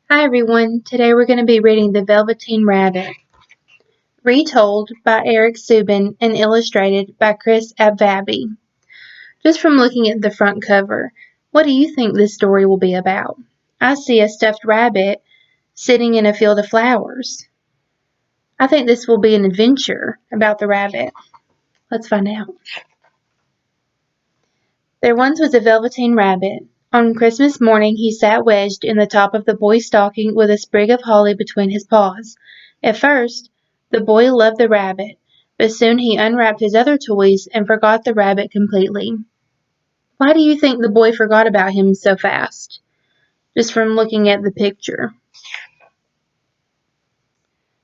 Hi everyone, today we're going to be reading The Velveteen Rabbit, retold by Eric Suben and illustrated by Chris Abvabi. Just from looking at the front cover, what do you think this story will be about? I see a stuffed rabbit sitting in a field of flowers. I think this will be an adventure about the rabbit. Let's find out. There once was a Velveteen Rabbit. On Christmas morning he sat wedged in the top of the boy's stocking with a sprig of holly between his paws. At first, the boy loved the rabbit, but soon he unwrapped his other toys and forgot the rabbit completely. Why do you think the boy forgot about him so fast? Just from looking at the picture.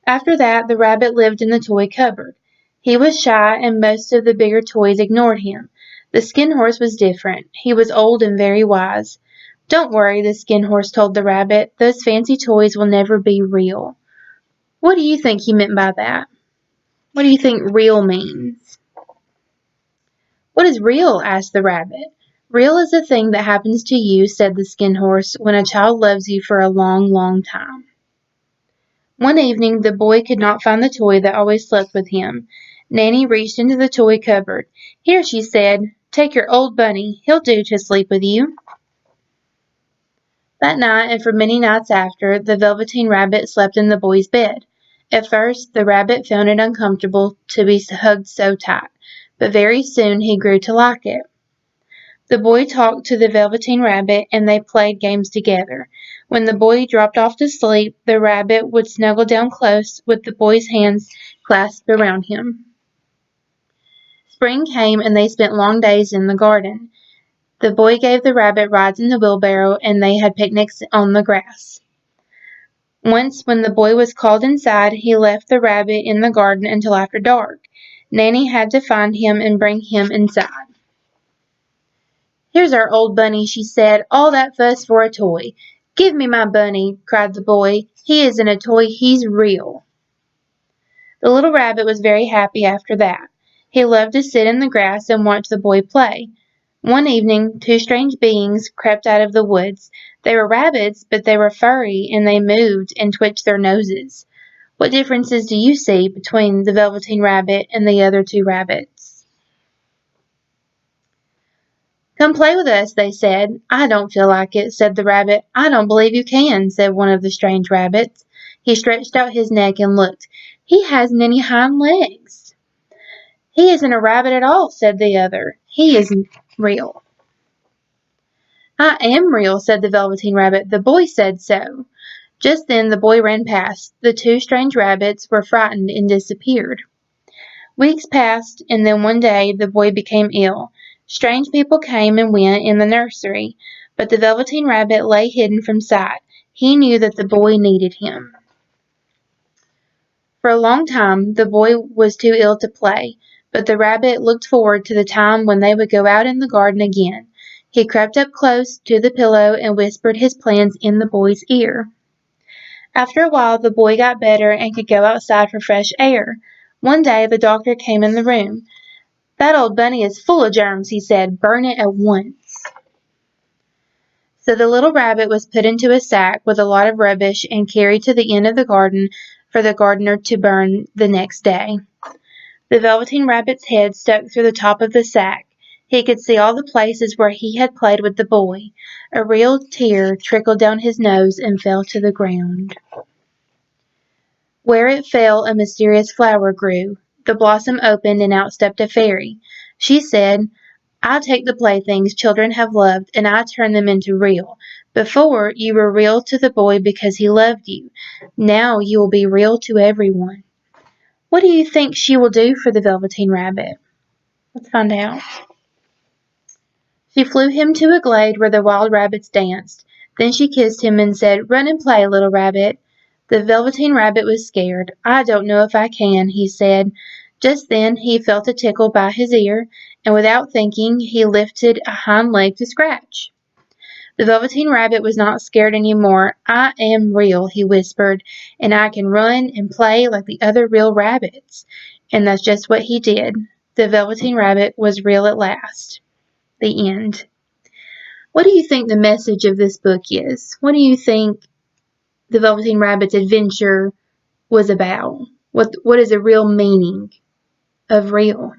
After that, the rabbit lived in the toy cupboard. He was shy and most of the bigger toys ignored him. The Skin Horse was different. He was old and very wise. Don't worry, the Skin Horse told the rabbit. Those fancy toys will never be real. What do you think he meant by that? What do you think real means? What is real? Asked the rabbit. Real is a thing that happens to you, said the Skin Horse, when a child loves you for a long, long time. One evening the boy could not find the toy that always slept with him. Nanny reached into the toy cupboard. Here, she said, take your old bunny. He'll do to sleep with you. That night, and for many nights after, the Velveteen Rabbit slept in the boy's bed. At first, the rabbit found it uncomfortable to be hugged so tight, but very soon he grew to like it. The boy talked to the Velveteen Rabbit, and they played games together. When the boy dropped off to sleep, the rabbit would snuggle down close with the boy's hands clasped around him. Spring came, and they spent long days in the garden. The boy gave the rabbit rides in the wheelbarrow, and they had picnics on the grass. Once, when the boy was called inside, he left the rabbit in the garden until after dark. Nanny had to find him and bring him inside. Here's our old bunny, she said. All that fuss for a toy. Give me my bunny, cried the boy. He isn't a toy, he's real. The little rabbit was very happy after that. He loved to sit in the grass and watch the boy play. One evening, two strange beings crept out of the woods. They were rabbits, but they were furry, and they moved and twitched their noses. What differences do you see between the Velveteen Rabbit and the other two rabbits? Come play with us, they said. I don't feel like it, said the rabbit. I don't believe you can, said one of the strange rabbits. He stretched out his neck and looked. He hasn't any hind legs. He isn't a rabbit at all, said the other. He isn't real. I am real, said the Velveteen Rabbit. The boy said so. Just then the boy ran past. The two strange rabbits were frightened and disappeared. Weeks passed, and then one day the boy became ill. Strange people came and went in the nursery, but the Velveteen Rabbit lay hidden from sight. He knew that the boy needed him. For a long time the boy was too ill to play, but the rabbit looked forward to the time when they would go out in the garden again. He crept up close to the pillow and whispered his plans in the boy's ear. After a while the boy got better and could go outside for fresh air. One day the doctor came in the room. That old bunny is full of germs, he said. Burn it at once. So the little rabbit was put into a sack with a lot of rubbish and carried to the end of the garden for the gardener to burn the next day. The Velveteen Rabbit's head stuck through the top of the sack. He could see all the places where he had played with the boy. A real tear trickled down his nose and fell to the ground. Where it fell, a mysterious flower grew. The blossom opened, and out stepped a fairy. She said, I take the playthings children have loved, and I turn them into real. Before, you were real to the boy because he loved you. Now you will be real to everyone. What do you think she will do for the Velveteen Rabbit? Let's find out. She flew him to a glade where the wild rabbits danced. Then she kissed him and said, Run and play, little rabbit. The Velveteen Rabbit was scared. I don't know if I can, he said. Just then he felt a tickle by his ear, and without thinking, he lifted a hind leg to scratch. The Velveteen Rabbit was not scared any more. I am real, he whispered, and I can run and play like the other real rabbits. And that's just what he did. The Velveteen Rabbit was real at last. The end. What do you think the message of this book is? What do you think the Velveteen Rabbit's adventure was about? What is the real meaning of real?